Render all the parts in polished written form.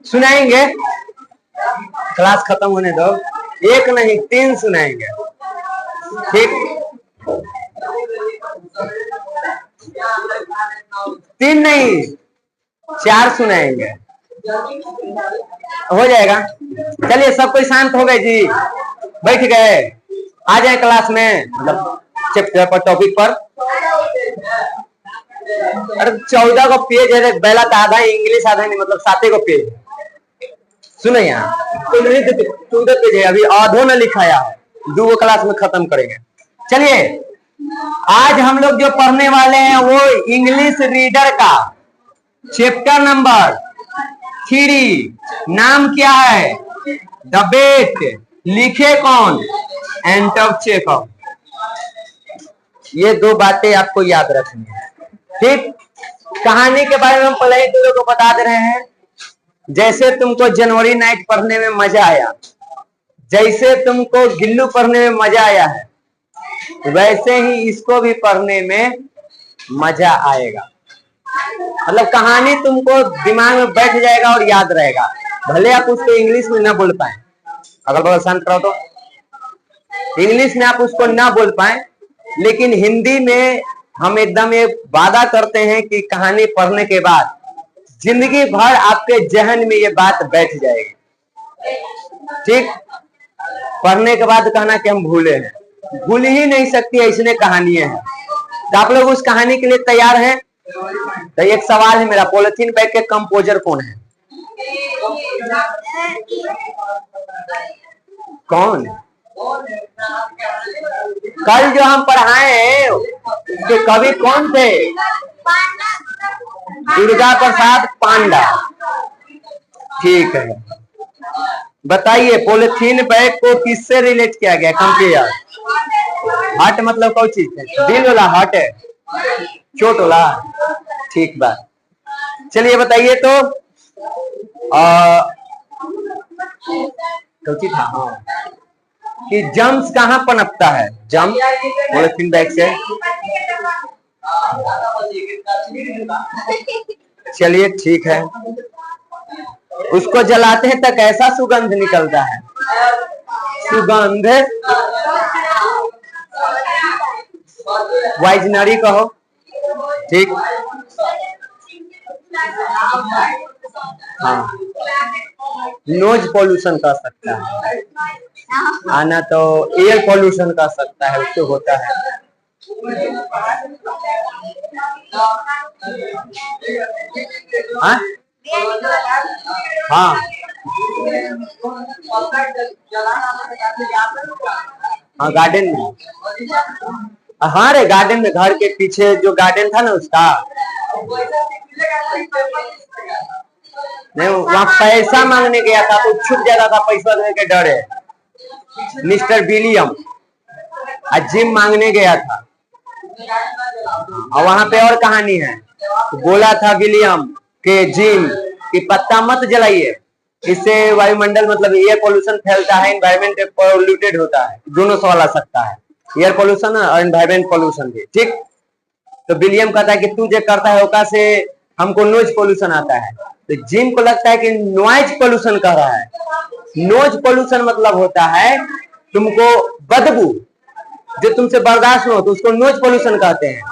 सुनाएंगे, क्लास खत्म होने दो, एक नहीं 3 सुनाएंगे, ठीक? 3 नहीं 4 सुनाएंगे, हो जाएगा। चलिए सब कोई शांत हो गए जी, बैठ गए, आ जाए क्लास में, मतलब चैप्टर पर, टॉपिक पर। अरे 14 को पेज है, पहला तो आधा इंग्लिश आधा नहीं, मतलब 7 को पेज। सुनो यहाँ तो नहीं 14 पेज है, अभी आधो ने लिखाया है, 2 क्लास में खत्म करेंगे। चलिए आज हम लोग जो पढ़ने वाले हैं वो इंग्लिश रीडर का चैप्टर नंबर 3। नाम क्या है? द बेट। लिखे कौन? एंटन चेखव। ये 2 बातें आपको याद रखनी है, ठीक? कहानी के बारे में हम पहले ही तुम लोग को बता दे रहे हैं। जैसे तुमको जनवरी नाइट पढ़ने में मजा आया, जैसे तुमको गिल्लू पढ़ने में मजा आया है, वैसे ही इसको भी पढ़ने में मजा आएगा। मतलब कहानी तुमको दिमाग में बैठ जाएगा और याद रहेगा, भले आप उसको इंग्लिश में ना बोल पाए। अगर बगल शांत रहो तो इंग्लिश में आप उसको ना बोल पाए, लेकिन हिंदी में हम एकदम ये वादा करते हैं कि कहानी पढ़ने के बाद जिंदगी भर आपके जहन में ये बात बैठ जाएगी, ठीक? पढ़ने के बाद कहना कि हम भूले हैं, भूल ही नहीं सकती, ऐसी कहानियां हैं। तो आप लोग उस कहानी के लिए तैयार हैं? तो एक सवाल है मेरा, पॉलिथीन बैग के कंपोजर कौन है? कौन? कल जो हम पढ़ाए उसके कवि कौन थे? दुर्गा प्रसाद पांडा। ठीक है, बताइए पॉलिथीन बैग को किससे रिलेट किया गया? कंपेयर। हार्ट मतलब कौन चीज है? दिल वाला हार्ट है, चोट वाला? ठीक बात। चलिए बताइए तो कौन था? हाँ, कि जम्स कहाँ पनपता है? जम्स पॉलिथीन बैग से। चलिए ठीक है, उसको जलाते हैं तो कैसा सुगंध निकलता है? सुगंध वाइजनरी कहो, ठीक? हाँ, नोज पोल्यूशन कर सकता है, आना तो एयर पोल्यूशन कर सकता है, उससे होता है। हाँ हाँ हाँ, गार्डन में। हाँ रे, गार्डन में, घर के पीछे जो गार्डन था ना उसका, नहीं वहाँ पैसा मांगने गया था तो छुप जाता था, पैसा देने के डर है। मिस्टर विलियम जिम मांगने गया था, और वहां पे और कहानी है, बोला था विलियम के जिम कि पत्ता मत जलाइए, इससे वायुमंडल मतलब एयर पोल्यूशन फैलता है, एनवायरमेंट पोल्यूटेड होता है, दोनों सवाल आ सकता है, एयर पोल्यूशन और एनवायरमेंट पोल्यूशन भी, ठीक? तो विलियम कहता है कि तू जो करता है ओका से हमको नॉइज पोल्यूशन आता है, तो जिम को लगता है कि नॉइज पोल्यूशन कर रहा है। नॉइज पोल्यूशन मतलब होता है तुमको बदबू जो तुमसे बर्दाश्त न हो तो उसको नॉइज पोल्यूशन कहते हैं,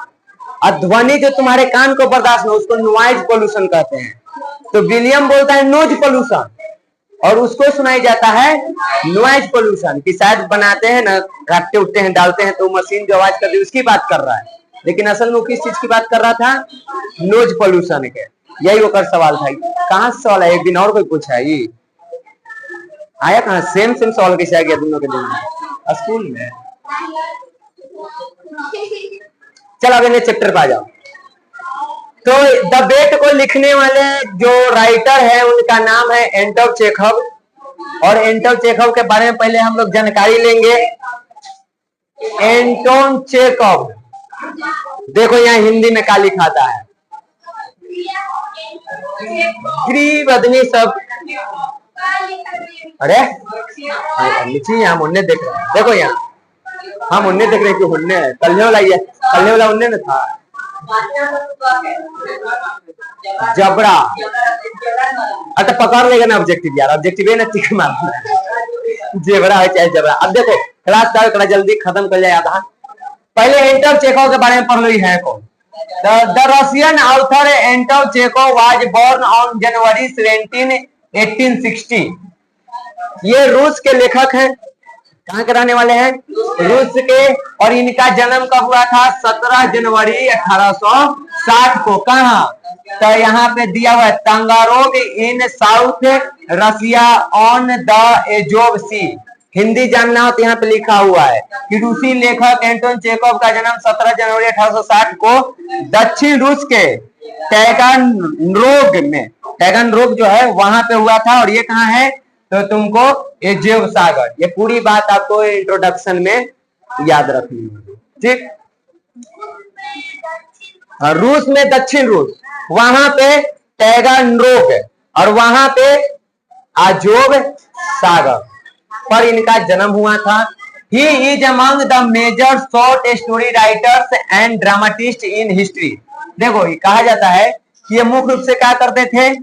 और ध्वनि जो तुम्हारे कान को बर्दाश्त न हो उसको नॉइज पोल्यूशन कहते हैं। तो विलियम बोलता है नॉइज पोल्यूशन, और उसको सुनाई जाता है नॉइज पोल्यूशन, कि शायद बनाते हैं ना, काटते उठते हैं, डालते हैं तो मशीन जो आवाज करती है उसकी बात कर रहा है, लेकिन असल में वो किस चीज की बात कर रहा था? नॉइज पोल्यूशन के। यही वो सवाल था। कहाँ से सवाल है? एक दिन और कोई पूछा है, ये आया कहाँ? सेम सवाल कैसे आ गया दोनों के दिन स्कूल में? चलो अगले चैप्टर पे आ जाओ। तो द बेट को लिखने वाले जो राइटर है उनका नाम है एंटन चेखव, और एंटन चेखव के बारे में पहले हम लोग जानकारी लेंगे। एंटन चेखव, देखो यहाँ हिंदी में क्या लिखाता है, गरीब आदमी सब। अरे नीचे यहाँ मुन्ने देख रहे हैं, देखो यहाँ हम उन्ने देख रहे हैं कि उन्ने कल्ले वाला ही है, कल्ले वाला उन्ने न था, जबड़ा। अच्छा पकड़ लेगा ना ऑब्जेक्टिव यार, ऑब्जेक्टिव है ना, टिक मारना। जेबरा है चाहे जबड़ा। अब देखो क्लास का थोड़ा जल्दी खत्म कर जाए आधा। पहले एंटो चेखोव के बारे में पढ़ ली है कौन। The Russian author Anton Chekhov was born on January 17, 1860। ये रूस के लेखक हैं। कहाँ के रहने वाले हैं? रूस के। और इनका जन्म कब हुआ था? 17 जनवरी 1860 को। कहाँ? तो यहाँ पे दिया हुआ है, Taganrog in south Russia on the Azov sea. Hindi जानना हो तो यहाँ पे लिखा हुआ है कि रूसी लेखक एंटोन चेखोव का जन्म 17 जनवरी 1860 को दक्षिण रूस के टैगनरोग में, टैगनरोग जो है वहां पे हुआ था। और ये कहाँ है? तो तुमको एजेव सागर, ये पूरी बात आपको इंट्रोडक्शन में याद रखनी होगी, ठीक। रूस में दक्षिण रूस, वहां पे टैगनरोग और वहां पे अजोव सागर पर इनका जन्म हुआ था। He is among the major short story writers and dramatist in history. देखो ये कहा जाता है कि ये मुख्य रूप से क्या करते थे?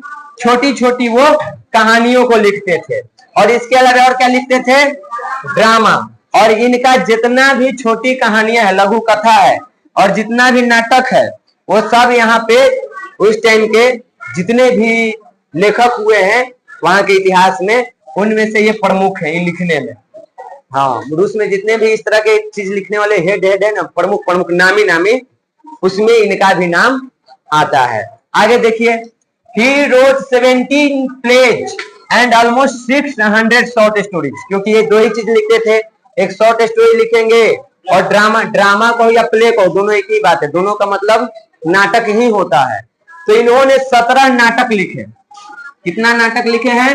छोटी छोटी वो कहानियों को लिखते थे। और इसके अलावा और क्या लिखते थे? ड्रामा। और इनका जितना भी छोटी कहानियां है, लघु कथा है और जितना भी नाटक है, वो सब यहाँ पे उस टाइम के जितने भी लेखक हुए हैं वहां के इतिहास में, उनमें से ये प्रमुख है लिखने में। हाँ, रूस में जितने भी इस तरह के चीज लिखने वाले हेड है ना, प्रमुख प्रमुख नामी नामी, उसमें इनका भी नाम आता है। आगे देखिए, he wrote 17 plays and almost 600 short stories। क्योंकि ये दो ही चीज लिखते थे, एक शॉर्ट स्टोरी लिखेंगे और ड्रामा। ड्रामा को या प्ले को, दोनों एक ही बात है, दोनों का मतलब नाटक ही होता है। तो इन्होंने 17 नाटक लिखे। कितना नाटक लिखे हैं?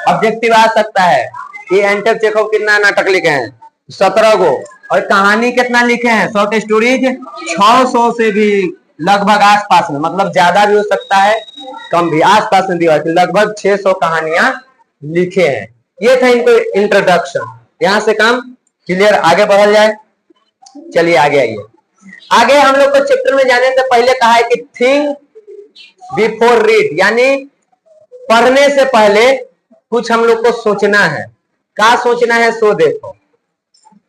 ऑब्जेक्टिव आ सकता है कि एंटोन चेखोव कितना नाटक लिखे हैं? 17 को। और कहानी कितना लिखे हैं? शॉर्ट स्टोरीज 600 से भी लगभग आसपास में, मतलब ज्यादा भी हो सकता है कम भी, आसपास में दिया, लगभग 600 कहानियां लिखे हैं। ये था इनको इंट्रोडक्शन। यहां से काम क्लियर, आगे बढ़ा जाए। चलिए आगे आइए। आगे हम लोग को चैप्टर में जाने से पहले कहा है कि थिंक बिफोर रीड, यानी पढ़ने से पहले कुछ हम लोग को सोचना है। क्या सोचना है? सो देखो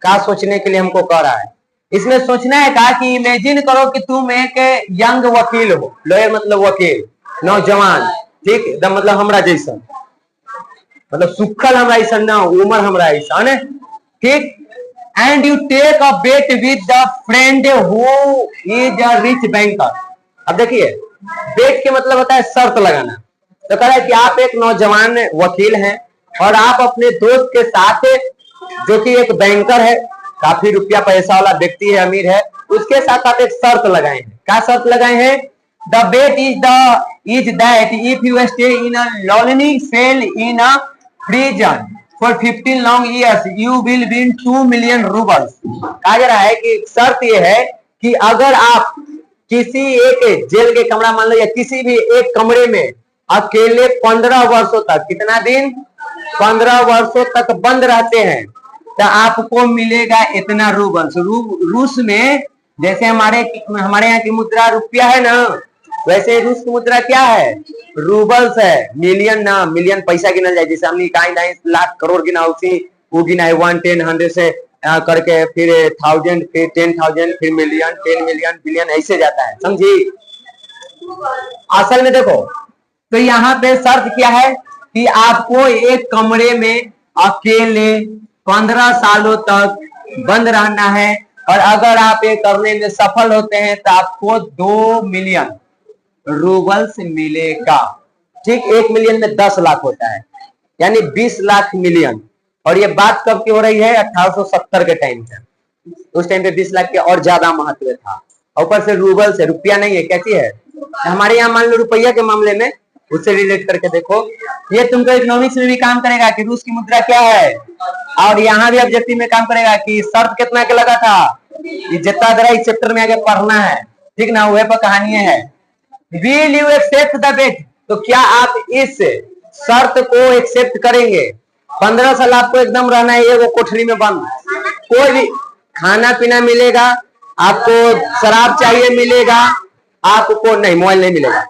क्या सोचने के लिए हमको कह रहा है। इसमें सोचना है कहा कि इमेजिन करो कि तुम एक यंग वकील हो, लॉयर मतलब वकील, नौजवान, ठीक, एकदम मतलब हमरा जैसा, मतलब सुखल हमरा ऐसा ना, उम्र हमरा ऐसा है, ठीक। And you take a bet with the friend who is a rich banker. अब देखिए, बेट के मतलब होता है शर्त लगाना। तो कह रहा है कि आप एक नौजवान वकील हैं और आप अपने दोस्त के साथ, जो कि एक बैंकर है, काफी रुपया पैसा वाला व्यक्ति है, अमीर है, उसके साथ आप एक शर्त लगाए हैं। क्या शर्त लगाए हैं? The bet is that if you stay in a lonely cell in a prison for 15 long years you will win 2 million roubles. कहा जा रहा है कि शर्त यह है कि अगर आप किसी एक जेल के कमरा मान लो या किसी भी एक कमरे में अकेले 15 वर्षों तक, कितना दिन? 15 वर्षों तक बंद रहते हैं, तो आपको मिलेगा इतना रूबल्स। रूस में जैसे हमारे यहाँ की मुद्रा रुपया है ना, वैसे रूस की मुद्रा क्या है? रूबल्स है। मिलियन ना, मिलियन पैसा गिना जाए, जैसे हमने कहीं लाख करोड़ गिना, उसी वो गिना है 1, 10, 100 से करके, फिर 1000, फिर 10,000, फिर मिलियन, 10 मिलियन, बिलियन, ऐसे जाता है, समझी? असल में देखो, तो यहाँ पे शर्त क्या है कि आपको एक कमरे में अकेले 15 सालों तक बंद रहना है, और अगर आप ये करने में सफल होते हैं तो आपको 2 मिलियन रूबल्स मिलेगा, ठीक। 1 मिलियन में 10 लाख होता है, यानी 20 लाख मिलियन। और ये बात कब की हो रही है? 1870 के टाइम पे। उस टाइम पे 20 लाख के और ज्यादा महत्व था। ऊपर से रूबल से, रुपया नहीं है, कैसी है? हमारे यहाँ मान लो रुपया के मामले में, उससे रिलेट करके देखो, ये तुमको इकोनॉमिक्स में भी काम करेगा कि रूस की मुद्रा क्या है, और यहाँ भी ऑब्जेक्टिव में काम करेगा कि शर्त कितना के लगा था। जितना जरा इस चैप्टर में आगे पढ़ना है, ठीक ना, वह पर कहानियां है। विल यू एक्सेप्ट द बेट? तो क्या आप इस शर्त को एक्सेप्ट करेंगे? 15 साल आपको एकदम रहना है वो कोठरी में बंद, कोई भी खाना पीना मिलेगा, आपको शराब चाहिए मिलेगा, आपको नहीं, मोबाइल नहीं मिलेगा।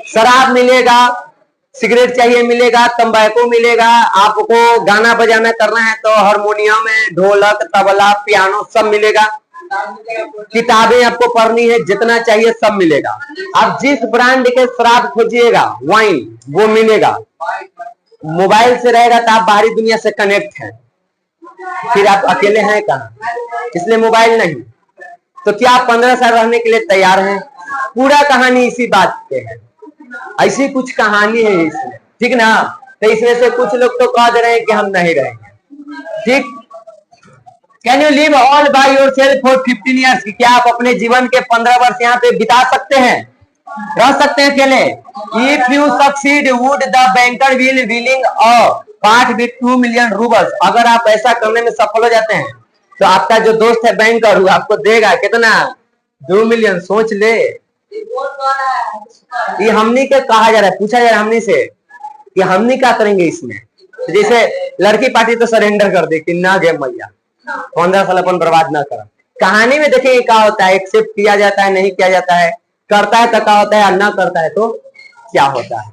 शराब मिलेगा, सिगरेट चाहिए मिलेगा, तंबाकू मिलेगा, आपको गाना बजाना करना है तो हारमोनियम में ढोलक, तबला, पियानो सब मिलेगा। किताबें आपको पढ़नी है, जितना चाहिए सब मिलेगा। आप जिस ब्रांड के शराब खोजिएगा, वाइन, वो मिलेगा। मोबाइल से रहेगा तो आप बाहरी दुनिया से कनेक्ट हैं, फिर आप अकेले हैं कहाँ, इसलिए मोबाइल नहीं। तो क्या आप 15 साल रहने के लिए तैयार हैं? पूरा कहानी इसी बात पे है, ऐसी कुछ कहानी है इसमें, ठीक ना। तो इसमें से कुछ लोग तो कह दे रहे हैं कि हम नहीं रहेंगे, ठीक। Can you live all by yourself for 15 years? क्या आप अपने जीवन के 15 वर्ष यहाँ पे बिता सकते हैं, रह सकते हैं अकेले? If you succeed would the banker will willing part with 2 million roubles? अगर आप ऐसा करने में सफल हो जाते हैं तो आपका जो दोस्त है बैंकर, वो आपको देगा कितना? 2 मिलियन। सोच ले, ये हमनी के कहा जा रहा है, पूछा जा रहा है हमनी से कि हमनी क्या करेंगे इसमें। तो जैसे लड़की पार्टी तो सरेंडर कर दे कि ना गे मैया, 15 साल अपन बर्बाद ना कर। कहानी में देखिए क्या होता है, एक्सेप्ट किया जाता है, नहीं किया जाता है, करता है तो क्या होता है, ना करता है तो क्या होता है।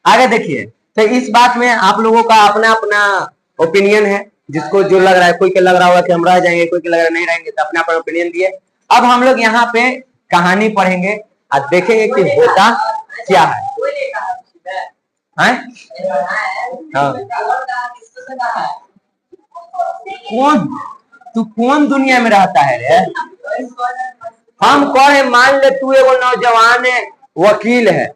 आगे देखिए, तो इस बात में आप लोगों का अपना अपना ओपिनियन है, जिसको जो लग रहा है। कोई के लग रहा होगा कि हम रह जाएंगे, कोई के लग रहा है नहीं रहेंगे, तो अपना अपना ओपिनियन दिए। अब हम लोग यहाँ पे कहानी पढ़ेंगे और देखेंगे कि होता क्या है। हाँ। तू कौन दुनिया में रहता है रे? हम कहे मान ले तू एगो नौजवान है, वकील है,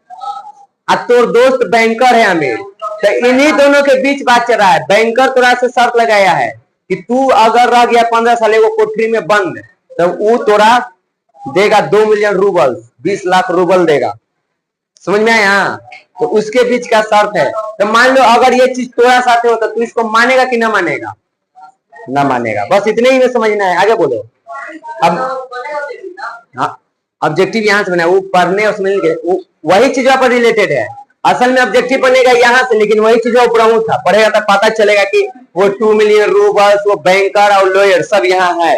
और तोर दोस्त बैंकर है अमीर, तो इन्हीं दोनों के बीच बात चल रहा है। बैंकर तोरा से शर्त लगाया है कि तू अगर रह गया 15 साल एगो कोठरी में बंद, तो वो तोरा देगा 2 मिलियन रूबल, 20 लाख रूबल देगा। समझ में आया? तो उसके बीच का शर्त है। तो मान लो अगर ये चीज तोरा साथ हो तो तू इसको मानेगा कि ना मानेगा? ना मानेगा। बस इतने ही में समझना है। आगे बोलो। अब हाँ, ऑब्जेक्टिव यहाँ से बना, वो पढ़ने और समझने के वही चीजों पर रिलेटेड है। असल में ऑब्जेक्टिव बनेगा यहाँ से, लेकिन वही चीजों प्रमुख था। पढ़ेगा तो पता चलेगा कि वो 2 मिलियन रूबल्स, वो बैंकर और लॉयर सब यहाँ है।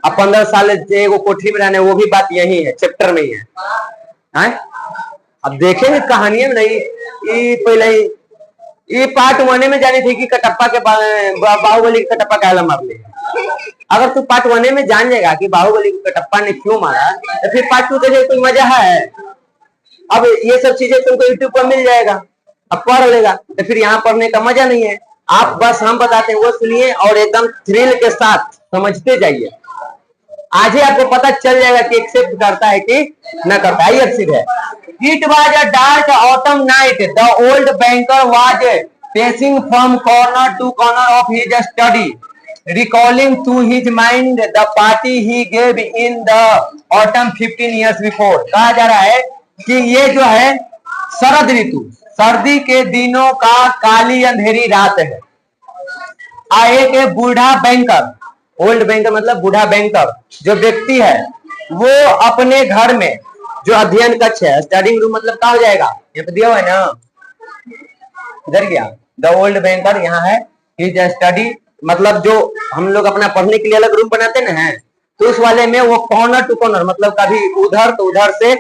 अब 15 साल वो कोठरी में रहने, वो भी बात यही है, चैप्टर में ही है। अब देखेंगे कहानी में नहीं, ये पहले ही ये पार्ट 1 में जानी थी कि कटप्पा के बाहुबली के कटप्पा कहला मार ले। अगर तू पार्ट 1 में जान जाएगा कि बाहुबली को कटप्पा ने क्यों मारा, तो फिर पार्ट 2 देखे कोई मजा है? अब ये सब चीजें तुमको यूट्यूब पर मिल जाएगा, अब पढ़ लेगा, तो फिर यहाँ पढ़ने का मजा नहीं है। आप बस हम बताते हैं वो सुनिए और एकदम थ्रिल के साथ समझते जाइए। आज ही आपको पता चल जाएगा कि एक्सेप्ट करता है कि न करता है। ये चीज है। It was a dark autumn night. The old banker was pacing from corner to corner of his study, recalling to his mind the party he gave in the autumn 15 years before. कहा जा रहा है कि ये जो है शरद ऋतु, सर्दी के दिनों का काली अंधेरी रात है। एक बूढ़ा बैंकर, ओल्ड बैंकर मतलब बूढ़ा बैंकर, जो व्यक्ति है वो अपने घर में, जो अध्ययन कक्ष है, स्टडी रूम मतलब क्या हो जाएगा, ये तो दिया हुआ है ना, इधर गया। द ओल्ड बैंकर यहाँ है, हिज स्टडी मतलब जो हम लोग अपना पढ़ने के लिए अलग रूम बनाते ना, तो उस वाले में वो कॉर्नर टू कॉर्नर मतलब कभी उधर तो उधर से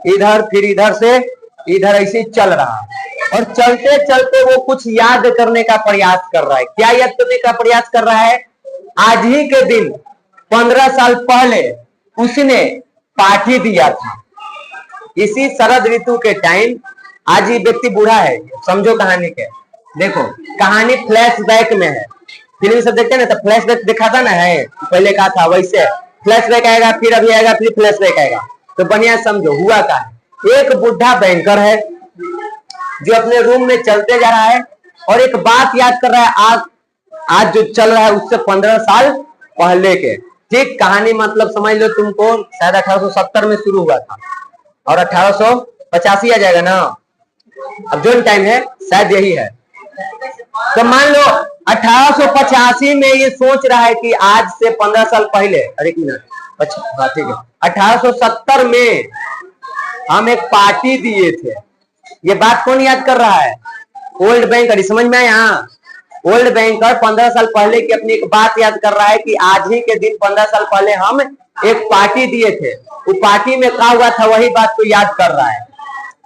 इधर, फिर इधर से इधर, ऐसे चल रहा है। और चलते चलते वो कुछ याद करने का प्रयास कर रहा है। क्या याद करने का प्रयास कर रहा है? आज ही के दिन 15 साल पहले उसने पार्टी दिया था, इसी शरद ऋतु के टाइम। आज ये व्यक्ति बूढ़ा है, समझो कहानी के। देखो कहानी फ्लैशबैक में है। फिल्म सब देखते हैं ना, तो फ्लैशबैक दिखाता ना है, पहले कहा था वैसे फ्लैशबैक आएगा, फिर अभी आएगा, फिर फ्लैशबैक आएगा। तो बढ़िया समझो हुआ क्या है। एक बुढ़ा बैंकर है जो अपने रूम में चलते जा रहा है और एक बात याद कर रहा है, आज जो चल रहा है उससे 15 साल पहले के। ठीक, कहानी मतलब समझ लो तुमको शायद 1870 में शुरू हुआ था और 1885 आ जाएगा ना, अब जो टाइम है शायद यही है। तो मान लो 1885 में ये सोच रहा है कि आज से 15 साल पहले, अरे एक मिनट, अच्छा ठीक है, 1870 में हम एक पार्टी दिए थे। ये बात कौन याद कर रहा है? Old banker. समझ में आया? ओल्ड बैंकर 15 साल पहले की अपनी एक बात याद कर रहा है कि आज ही के दिन 15 साल पहले हम एक पार्टी दिए थे, वो पार्टी में क्या हुआ था वही बात को याद कर रहा है।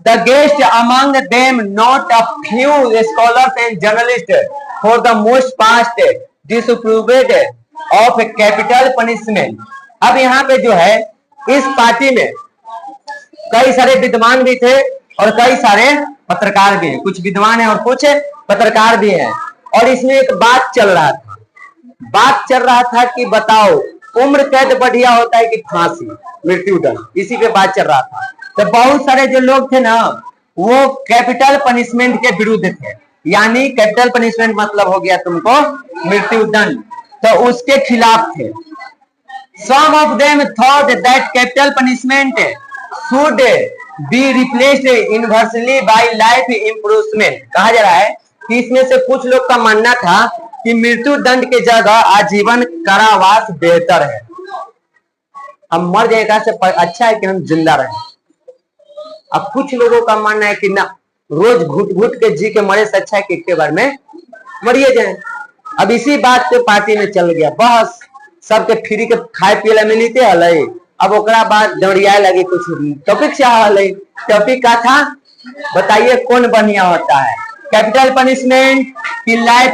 The guest among them not a few scholars and journalists for the most part disapproved of capital punishment। अब यहाँ पे जो है इस पार्टी में कई सारे विद्वान भी थे और कई सारे पत्रकार भी हैं, कुछ विद्वान हैं और कुछ पत्रकार भी हैं। और इसमें एक बात चल रहा था कि बताओ उम्र कैद बढ़िया होता है कि फांसी, मृत्युदंड, इसी पे बात चल रहा था। तो बहुत सारे जो लोग थे ना वो कैपिटल पनिशमेंट के विरुद्ध थे, यानी कैपिटल पनिशमेंट मतलब हो गया तुमको मृत्युदंड, तो उसके खिलाफ थे। Some of them thought that capital punishment should be replaced universally by life imprisonment। कहा जा रहा है कि इसमें से कुछ लोग का मानना था कि मृत्यु दंड के जगह आजीवन कारावास बेहतर है। हम मर जाएगा से अच्छा है कि हम जिंदा रहें। अब कुछ लोगों का मानना है कि ना, रोज घुट घुट के जी के मरे से अच्छा है कि एक बार में मरिए जाए। अब इसी बात पे पार्टी में चल गया बहस, सबके फ्री के खाए पिए मिलते हल। अब ओकरा बाद दौड़िया लगे कुछ टॉपिक से हल। टॉपिक का था बताइए कौन बढ़िया होता है, कैपिटल पनिशमेंट की लाइफ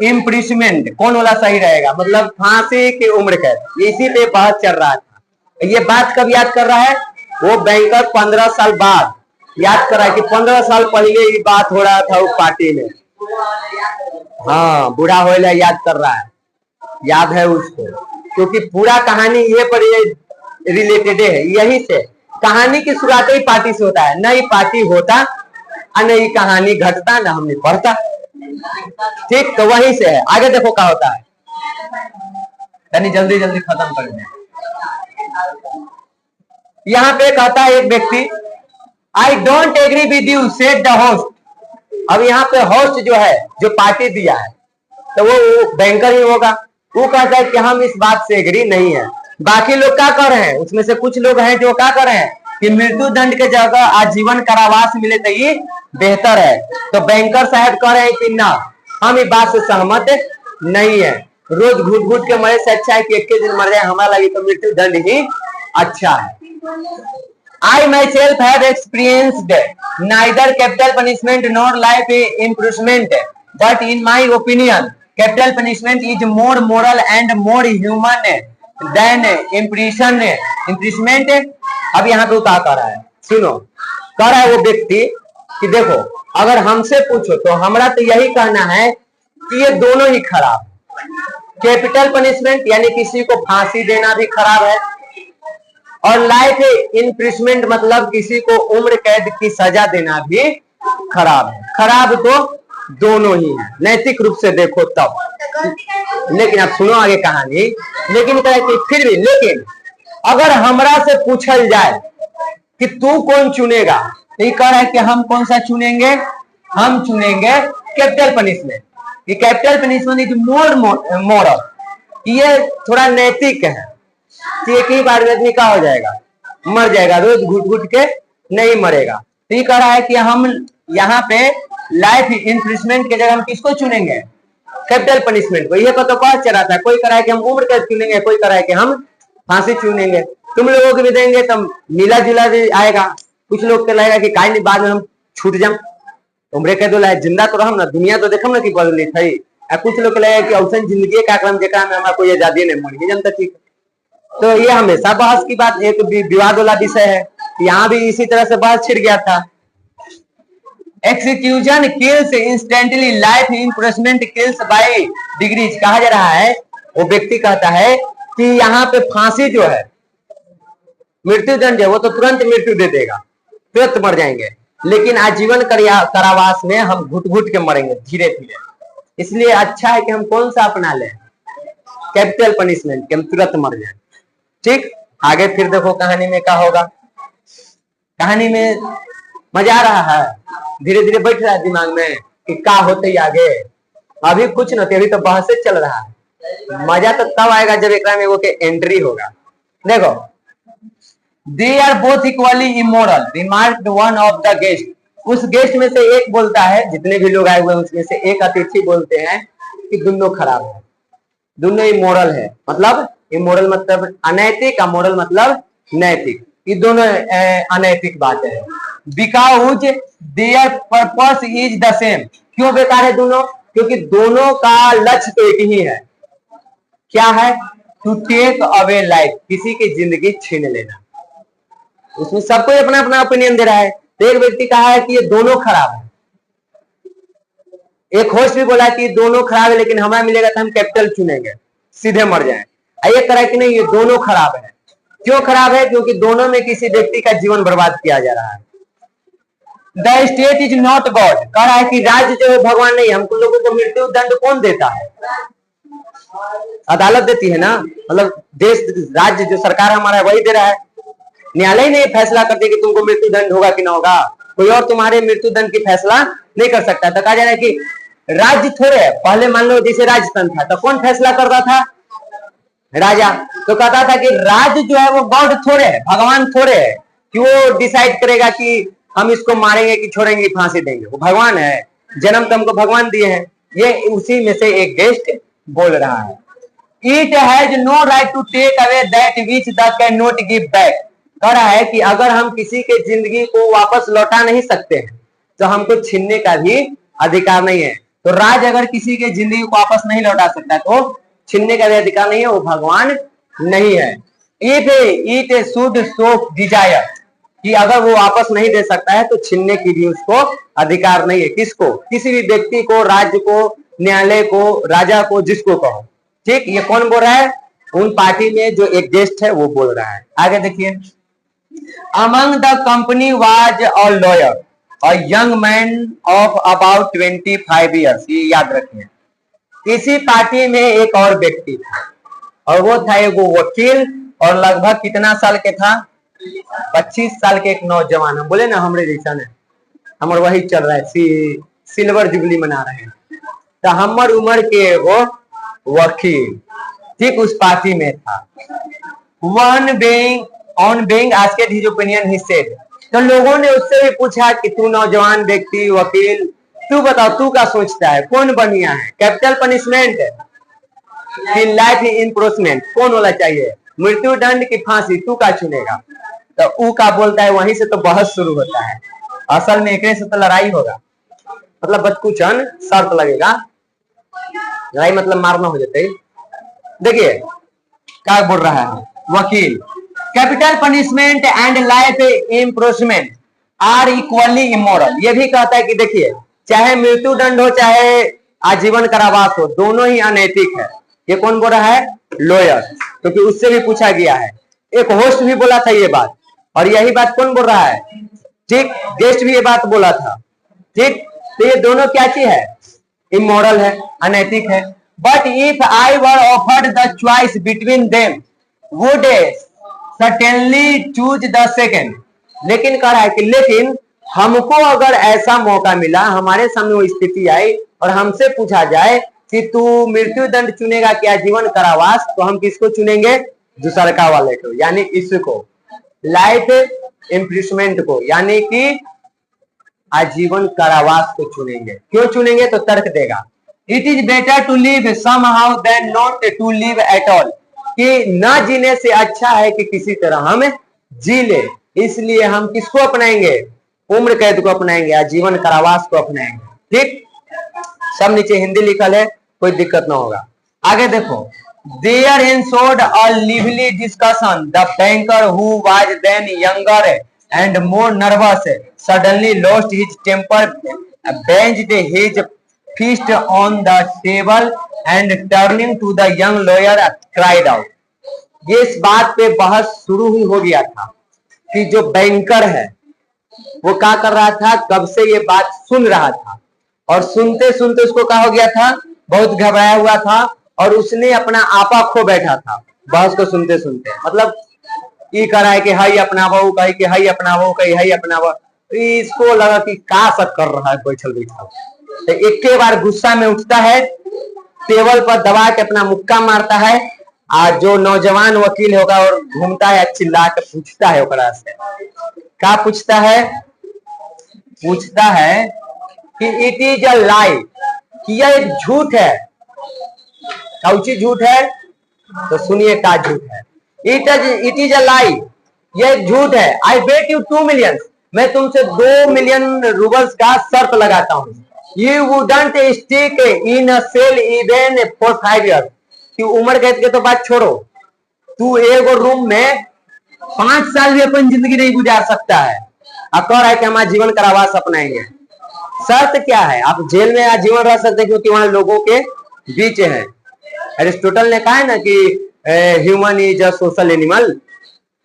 इम्प्रिजमेंट, कौन वाला सही रहेगा, मतलब फांसी की उम्र कैद। इसी पे बहस चल रहा था। ये बात कब याद कर रहा है, वो बैंकर 15 साल बाद याद कर रहा है कि 15 साल पहले ये बात हो रहा था वो पार्टी में। हाँ, बूढ़ा होएला याद कर रहा है, याद है उसको, क्योंकि पूरा कहानी ये पर ये रिलेटेड है। यही से कहानी की शुरुआत ही पार्टी से होता है, नई पार्टी होता और नई कहानी घटता ना हमने पढ़ता। ठीक, तो वही से है। आगे देखो क्या होता है, यानी जल्दी जल्दी खत्म कर दें। यहाँ पे कहता है एक व्यक्ति, I don't agree with you said the host. अब यहाँ पे होस्ट जो है, जो पार्टी दिया है, तो वो बैंकर ही होगा। वो कहता है कि हम इस बात से एग्री नहीं है। बाकी लोग क्या कर रहे हैं, उसमें से कुछ लोग हैं जो क्या कर रहे हैं कि मृत्यु दंड के जगह आजीवन कारावास मिले तो ये बेहतर है। तो बैंकर साहब कह रहे हैं कि ना, हम इस बात से सहमत नहीं है। रोज घुट घुट के मरे से अच्छा है कि एक दिन मर जाए, हमारा लगी तो मृत्यु दंड ही अच्छा है। I myself have experienced neither capital punishment nor life imprisonment, but in my opinion, capital punishment is more moral and more human than imprisonment। अब यहाँ पे उतार कर रहा है, सुनो, कह रहा है वो व्यक्ति कि देखो, अगर हमसे पूछो तो हमारा तो यही कहना है कि ये दोनों ही खराब। कैपिटल पनिशमेंट यानी किसी को फांसी देना भी खराब है, और लाइफ इम्प्रिजमेंट मतलब किसी को उम्र कैद की सजा देना भी खराब है। खराब तो दोनों ही है, नैतिक रूप से देखो तब। लेकिन आप सुनो आगे कहानी। लेकिन फिर भी, लेकिन अगर हमरा से पूछल जाए कि तू कौन चुनेगा, तो ये कह रहा है कि हम कौन सा चुनेंगे, हम चुनेंगे कैपिटल पनिशमेंट। ये capital punishment is more moral, ये थोड़ा नैतिक है कि एक ही बार में आदमी क्या हो जाएगा, मर जाएगा, रोज घुट घुट के नहीं मरेगा। तो ये कह रहा है कि हम यहाँ पे लाइफ इम्प्रिजमेंट के जगह हम किसको चुनेंगे, कैपिटल पनिशमेंट को। ये तो बात चल रहा था, कोई कह रहा है कि हम उम्र कैद चुनेंगे, कोई कह रहा है कि हम फांसी चुनेंगे। तुम लोगों को भी देंगे तो मिला जुला भी आएगा। कुछ लोग को लगेगा कि काहे नहीं बाद में हम छूट जाम, उम्र कैद वाला जिंदा तो रहम ना, दुनिया तो देखम ना कि बदली थी। कुछ लोग को लगेगा कि औसन जिंदगी का क्रम जेकरा में हमारा कोई आजादी नहीं मर जनता। ठीक, तो ये हमेशा बहस की बात, एक विवाद वाला विषय है। यहाँ भी इसी तरह से बहस छिड़ गया था। Execution kills instantly, life imprisonment kills by degrees. कहा जा रहा है, वो व्यक्ति कहता है कि यहाँ पे फांसी जो है, मृत्युदंड है, वो तो तुरंत मृत्यु दे देगा, तुरंत मर जाएंगे। लेकिन आजीवन कारावास में हम घुट घुट के मरेंगे धीरे धीरे। इसलिए अच्छा है कि हम कौन सा अपना लें, कैपिटल पनिशमेंट, कि हम तुरंत मर जाए। ठीक, आगे फिर देखो कहानी में क्या होगा। कहानी में मजा आ रहा है, धीरे धीरे बैठ रहा है दिमाग में कि क्या होते आगे। अभी कुछ नहीं, अभी तो बहस चल रहा है। मजा तो तब आएगा जब एक में वो के एंट्री होगा। देखो, they are both equally immoral, remarked one of the guest. उस गेस्ट में से एक बोलता है, जितने भी लोग आए हुए हैं उसमें से एक अतिथि बोलते हैं कि दोनों खराब है, दोनों इमोरल है। मतलब इमोरल मतलब अनैतिक, अमोरल मतलब नैतिक। ये दोनों अनैतिक बात है। Because there purpose is the same. क्यों बेकार है दोनों? क्योंकि दोनों का लक्ष्य तो एक ही है। क्या है? टू टेक अवे लाइफ, किसी की जिंदगी छीन लेना। उसमें सबको अपना अपना ओपिनियन दे रहा है। तो एक व्यक्ति कहा है कि ये दोनों खराब है, एक होस्ट भी बोला कि दोनों खराब है लेकिन हमें मिलेगा तो हम कैपिटल चुनेंगे, सीधे मर जाए। ये करा कि नहीं, ये दोनों खराब है। क्यों खराब है? क्योंकि दोनों में किसी व्यक्ति का जीवन बर्बाद किया जा रहा है। The state is not God, कह रहा है कि राज्य जो है भगवान नहीं। हमको लोगों को मृत्यु दंड कौन देता है? अदालत देती है ना। मतलब देश, राज्य जो सरकार हमारा है वही दे रहा है। न्यायालय ने फैसला कर दिया कि तुमको मृत्यु दंड होगा कि ना होगा, कोई और तुम्हारे मृत्यु दंड की फैसला नहीं कर सकता। तो कहा जा रहा है कि राज्य थोड़े है। पहले मान लो जैसे राजतंत्र था तो कौन फैसला करता था? राजा। तो कहता था कि राज्य जो है वो गॉड थोड़े है, भगवान थोड़े है कि वो डिसाइड करेगा कि हम इसको मारेंगे कि छोड़ेंगे, फांसी देंगे। वो भगवान है, जन्म तो हमको भगवान दिए हैं। ये उसी में से एक गेस्ट बोल रहा है। It has no right to take away that which the can not give back. कह रहा है कि अगर हम किसी के जिंदगी को वापस लौटा नहीं सकते हैं तो हमको छीनने का भी अधिकार नहीं है। तो राज अगर किसी के जिंदगी को वापस नहीं लौटा सकता तो छीनने का भी अधिकार नहीं है, वो भगवान नहीं है। इट शुड सो डिजायर, कि अगर वो वापस नहीं दे सकता है तो छीनने की भी उसको अधिकार नहीं है। किसको? किसी भी व्यक्ति को, राज्य को, न्यायालय को, राजा को, जिसको कहो। ठीक, ये कौन बोल रहा है? उन पार्टी में जो एक गेस्ट है वो बोल रहा है। आगे देखिए। Among the company was a lawyer, a young man of about 25 years. ये याद रखिए। इसी पार्टी में एक और व्यक्ति था और वो था एक वकील, और लगभग कितना साल के था? 25 साल के एक नौजवान। हम बोले ना हमरे जैसा ने, हमारे वही चल रहा है, सिल्वर जुबली मना रहे हैं। तो हमर उम्र के वो वकील ठीक उस पार्टी में था। On being asked his opinion he said. तो लोगों ने उससे भी पूछा कि तू नौजवान व्यक्ति, वकील, तू बताओ तू क्या सोचता है, कौन बढ़िया है, कैपिटल पनिशमेंट कि लाइफ इम्प्रूवमेंट, कौन होना चाहिए, मृत्यु दंड की फांसी, तू क्या चुनेगा? तो ऊ का बोलता है। वहीं से तो बहस शुरू होता है। असल में एक से तो लड़ाई होगा, मतलब बदकुचन शर्त लगेगा। लड़ाई मतलब मारना हो जाता है। देखिए क्या बोल रहा है वकील। Capital punishment and life improvement are equally immoral. ये भी कहता है कि देखिए, चाहे मृत्यु दंड हो चाहे आजीवन कारावास हो, दोनों ही अनैतिक है। ये कौन बोल रहा है? लॉयर, क्योंकि उससे भी पूछा गया है। एक होस्ट भी बोला था ये बात, और यही बात कौन बोल रहा है? ठीक, गेस्ट भी ये बात बोला था। ठीक, तो ये दोनों क्या चीज है? इमोरल है, अनैतिक है। But if I were offered the choice between them would certainly choose the second. लेकिन कह रहा है कि लेकिन हमको अगर ऐसा मौका मिला, हमारे सामने वो स्थिति आई और हमसे पूछा जाए कि तू मृत्यु दंड चुनेगा क्या जीवन कारावास, तो हम किसको चुनेंगे? दूसरका वाले को, यानी इसको, लाइफ इम्प्रिजमेंट को, यानी कि आजीवन कारावास को चुनेंगे। क्यों चुनेंगे? तो तर्क देगा। It is better to live somehow than not to live at all, कि न जीने से अच्छा है कि किसी तरह हम जी ले। इसलिए हम किसको अपनाएंगे? उम्र कैद को अपनाएंगे, आजीवन कारावास को अपनाएंगे। ठीक, सब नीचे हिंदी लिखल है, कोई दिक्कत ना होगा। आगे देखो। There ensued a lively discussion. The banker, who was then younger and more nervous, suddenly lost his temper, banged his fist on the table, and turning to the young lawyer, cried out. ये इस बात पे बहस शुरू ही हो गया था कि जो बैंकर है वो क्या कर रहा था, कब से ये बात सुन रहा था, और सुनते सुनते उसको क्या हो गया था, बहुत घबराया हुआ था, और उसने अपना आपा खो बैठा था बहस को सुनते सुनते। मतलब ये कह रहा है कि हाई अपनावो, कही कि हाई अपनावो, कही हाई अपनावो। इसको लगा कि का सब कर रहा है बैठल बैठल। तो एक के बार गुस्सा में उठता है, टेबल पर दबा के अपना मुक्का मारता है। आज जो नौजवान वकील होगा और घूमता है, चिल्ला के पूछता है ओकरा से। क्या पूछता है? पूछता है कि इट इज अ लाई, कि यह एक झूठ है। कौची झूठ है? तो सुनिए क्या झूठ है। इट इज अ लाई, यह एक झूठ है। आई बेट यू 2 मिलियन, मैं तुमसे 2 मिलियन रूबल्स का शर्त लगाता हूं। You wouldn't stick in a cell even for 5 years, कि उम्र कैद के तो बात छोड़ो, तू एक रूम में 5 साल भी अपन जिंदगी नहीं गुजार सकता है। अब कह रहा है कि हम आजीवन कारावास अपनाएंगे। शर्त क्या है? आप जेल में आजीवन रह सकते हैं क्योंकि वहां लोगों के बीच है। एरिस्टोटल ने कहा है ना कि human is a social animal,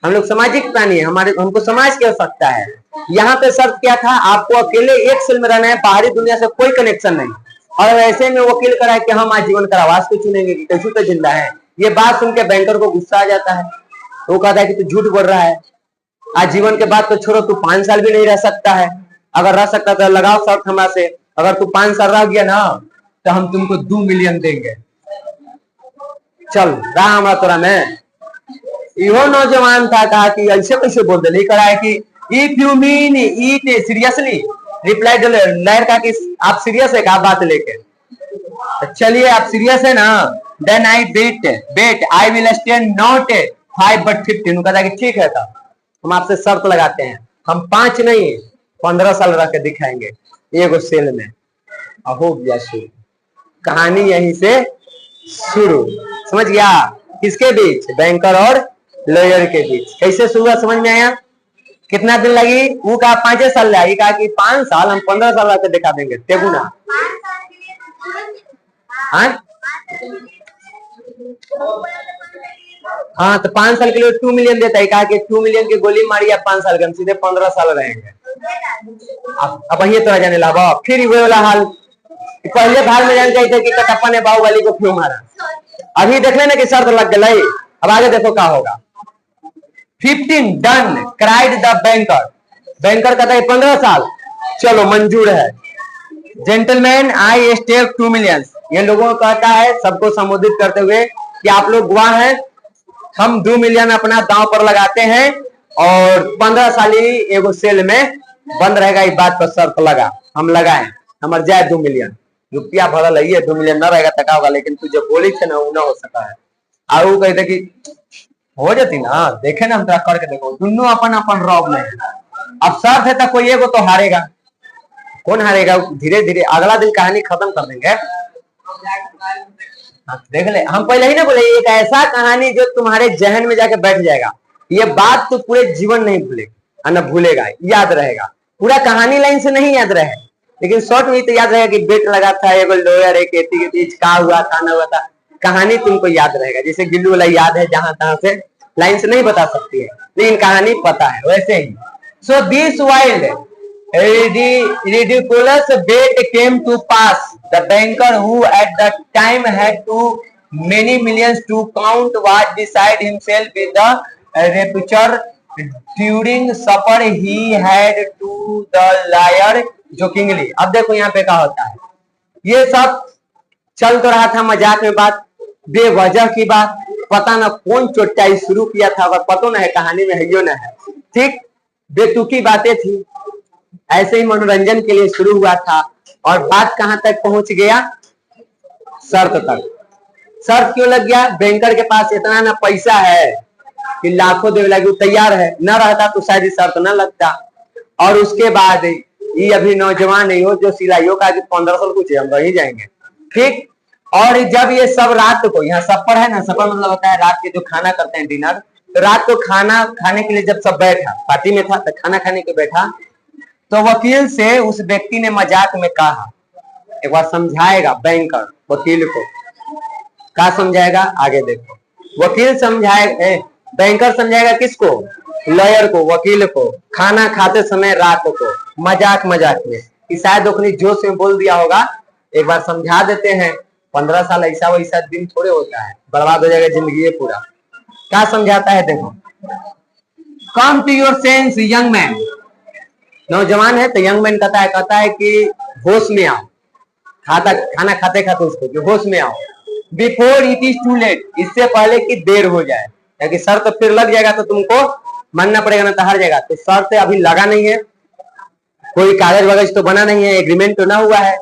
हम लोग सामाजिक प्राणी है, हमको समाज की आवश्यकता है। यहाँ पे शर्त क्या था? आपको अकेले एक सेल में रहना है, बाहरी दुनिया से कोई कनेक्शन नहीं। और ऐसे में वकील कराए कि हम आजीवन कारावास को चुनेंगे कि कैसे तो जिंदा है। ये बात सुन के बैंकर को गुस्सा आ जाता है। वो कहता है कि तू झूठ बोल रहा है, आजीवन के बाद तो छोड़ो, तू 5 साल भी नहीं रह सकता है। अगर रह सकता तो लगाओ शर्त हमारे से, अगर तू 5 साल रह गया ना तो हम तुमको 2 मिलियन देंगे। चल राम तोरा में यो नौजवान था, कहा कि ऐसे कैसे बोल दे। नहीं करा है कि if you mean it seriously, reply लहर का कि आप सीरियस है क्या बात लेके? चलिए आप सीरियस है ना, then I bet I will stand not 5 but 15। कहता है कि ठीक है, था हम आपसे शर्त लगाते हैं, हम 5 नहीं 15 साल रह के दिखाएंगे एक सेल में। हो गया शुरू, कहानी यहीं से शुरू। समझ गया? किसके बीच? बैंकर और लॉयर के बीच। कैसे शुरू हुआ समझ में आया? कितना दिन लगी? वो कहा 5 साल लगी, कहा कि 5 साल हम 15 साल रह के दिखा देंगे, तेगुना। हाँ तो 5 साल के लिए 2 मिलियन देता है, कहा कि 2 मिलियन की गोली मारी या 5 साल के, हम सीधे 15 साल रहेंगे। अब ये तो जाने लगा फिर वो वाला हाल। पहले भाग में जान गए थे कि कटप्पा ने बाहुबली को क्यों मारा। अभी देख लेना कि शर्त लग गई। अब आगे देखो क्या होगा। 15 done cried the banker. Banker कहता है 15 साल चलो मंजूर है। Gentleman I stake 2 million. ये लोगों को कहता है, सबको संबोधित करते हुए, कि आप लोग गवाह हैं, हम 2 मिलियन अपना दांव पर लगाते हैं और 15 साल ही एगो सेल में बंद रहेगा। इस बात पर शर्त लगा, हम लगाए, हमारे जाए 2 मिलियन रुपया भरल है, 2 मिलियन न रहेगा तका होगा, लेकिन तू जब बोली थे ना वो ना हो सका है। और वो कहते कि हो जाती ना, देखे ना हम तेरा करके देखो, दोनों अपन अपन रॉब में। अब शर्त है तो कोई एगो तो हारेगा। कौन हारेगा? धीरे धीरे अगला दिन कहानी खत्म कर देंगे। देख ले, हम पहले ही ना बोले, एक ऐसा कहानी जो तुम्हारे जहन में जाके बैठ जाएगा। ये बात तो पूरे जीवन नहीं भूलेगा, न भूलेगा, याद रहेगा। पूरा कहानी लाइन से नहीं याद रहे, लेकिन शॉर्ट में तो याद रहेगा कि बेट लगा था, एगो लॉयर, एक एती के बीच का हुआ था ना हुआ था। कहानी तुमको याद रहेगा, जैसे गिल्लू वाला याद है, जहां तहां से लाइन से नहीं बता सकती है, लेकिन कहानी पता है। वैसे ही so this wild ridiculous bet came to pass. The banker, who at the time had too many millions to count, was beside himself with the rapture. During supper, he had to the liar jokingly. अब देखो यहाँ पे क्या होता है। ये सब चल तो रहा था मजाक में बात, बेवजह की बात, पता ना कौन चोटाई शुरू किया था, अगर पता ना है कहानी में है यो ना है, ठीक, बेतुकी बातें थी। ऐसे ही मनोरंजन के लिए शुरू हुआ था और बात कहां तक पहुंच गया? शर्त तक। शर्त क्यों लग गया? बैंकर के पास इतना ना पैसा है कि लाखों देने लगे, तैयार है, न रहता तो शायद शर्त न लगता। और उसके बाद ये अभी नौजवान है, जो सिलाइयों का 15 साल कुछ हम रही जाएंगे, ठीक। और जब ये सब रात को, यहाँ सफर है ना, सफर मतलब होता है रात के जो खाना करते हैं डिनर, तो रात को खाना खाने के लिए जब सब बैठा, पार्टी में था, तो खाना खाने के बैठा, तो वकील से उस व्यक्ति ने मजाक में कहा, एक बार समझाएगा बैंकर वकील को। क्या समझाएगा? आगे देखो। वकील समझाएगा, बैंकर समझाएगा किसको? लॉयर को, वकील को, खाना खाते समय रात को, मजाक मजाक में, कि शायद अपनी जोश में बोल दिया होगा। एक बार समझा देते हैं, 15 साल ऐसा वैसा दिन थोड़े होता है, बर्बाद हो जाएगा जिंदगी पूरा। क्या समझाता है देखो। Come to your sense young man. नौजवान है तो यंग मैन कहता है कि होश में आओ। खाना खाते खाते उसको कि होश में आओ। Before it is too late, इससे पहले कि देर हो जाए, क्योंकि शर्त फिर लग जाएगा तो तुमको मानना पड़ेगा, ना तो हार जाएगा। तो शर्त अभी लगा नहीं है, कोई कागज वगज तो बना नहीं है, एग्रीमेंट तो ना हुआ है,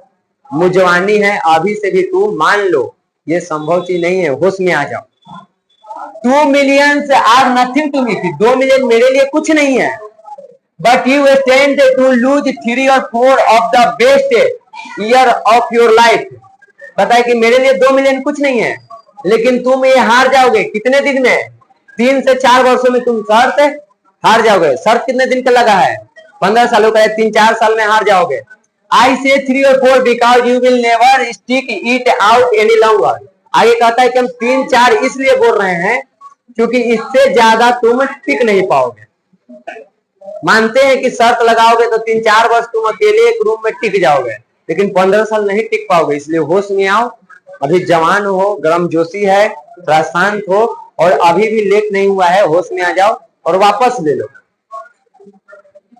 मुजवानी है अभी से भी तू मान लो, ये संभव चीज नहीं है, होश में आ जाओ। 2 million are nothing to me, 2 million मेरे लिए कुछ नहीं है, but you tend to lose 3 or 4 of the best year of your life. पता है कि मेरे लिए 2 मिलियन कुछ नहीं है, लेकिन तुम ये हार जाओगे कितने दिन में, 3 से 4 वर्षों में तुम शर्त हार जाओगे। शर्त कितने दिन का लगा है, 15 सालों का है, 3-4 साल में हार जाओगे। आई से 3 or 4 because you will never stick it out any longer. आगे कहता है कि हम 3-4 इसलिए बोल रहे हैं क्योंकि इससे ज्यादा तुम टिक नहीं पाओगे। मानते हैं कि शर्त लगाओगे तो 3-4 वर्ष तुम अकेले एक रूम में टिक जाओगे, लेकिन 15 साल नहीं टिक पाओगे। इसलिए होश में आओ, अभी जवान हो, गर्म जोशी है, थोड़ा शांत हो, और अभी भी लेट नहीं हुआ है, होश में आ जाओ और वापस ले लो।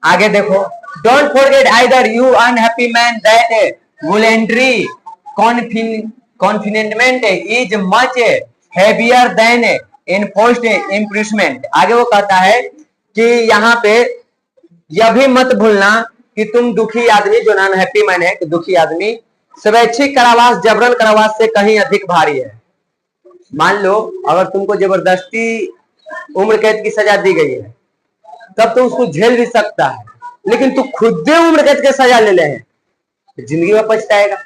आगे देखो, don't forget either you unhappy man that voluntary confinement is much heavier than enforced imprisonment. आगे वो कहता है कि यहाँ पे यह भी मत भूलना कि तुम दुखी आदमी, जो नॉन हैप्पी मैन है कि दुखी आदमी, स्वैच्छिक कारावास जबरन कारावास से कहीं अधिक भारी है। मान लो अगर तुमको जबरदस्ती उम्र कैद की सजा दी गई है, तब तो उसको झेल भी सकता है, लेकिन तू खुद उम्र कैद की सजा ले ले हैं, जिंदगी में पछताएगा।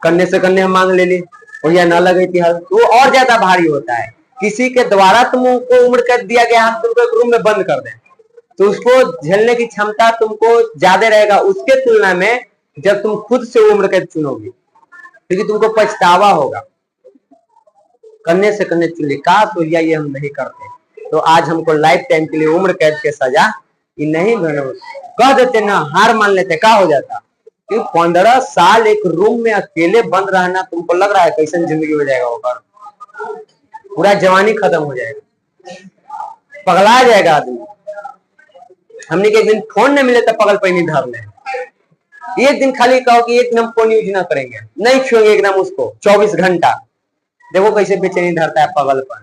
करने से करने हम मांग ले ली और यह न लगे कि वो और ज्यादा भारी होता है। किसी के द्वारा तुमको उम्र कैद दिया गया, हम तुमको एक रूम में बंद कर दें, तो उसको झेलने की क्षमता तुमको ज्यादा रहेगा उसके तुलना में जब तुम खुद से उम्र कैद चुनोगे, क्योंकि तुमको पछतावा होगा। करने से करने चुन काश हो या ये हम नहीं करते तो आज हमको लाइफ टाइम के लिए उम्र कैद के सजा ये नहीं कह देते ना, हार मान लेते, क्या हो जाता। कि 15 साल एक रूम में अकेले बंद रहना तुमको लग रहा है कैसे जिंदगी हो जाएगा, होकर पूरा जवानी खत्म हो जाएगा, पगला जाएगा आदमी। हमने के एक दिन फोन न मिले तो पगल पे नहीं धर ले, एक दिन खाली कहो कि एक दिन हम फोन यूज ना करेंगे, नहीं छुएंगे एकदम उसको 24 घंटा, देखो कैसे बेचैनी धरता है पगल पर।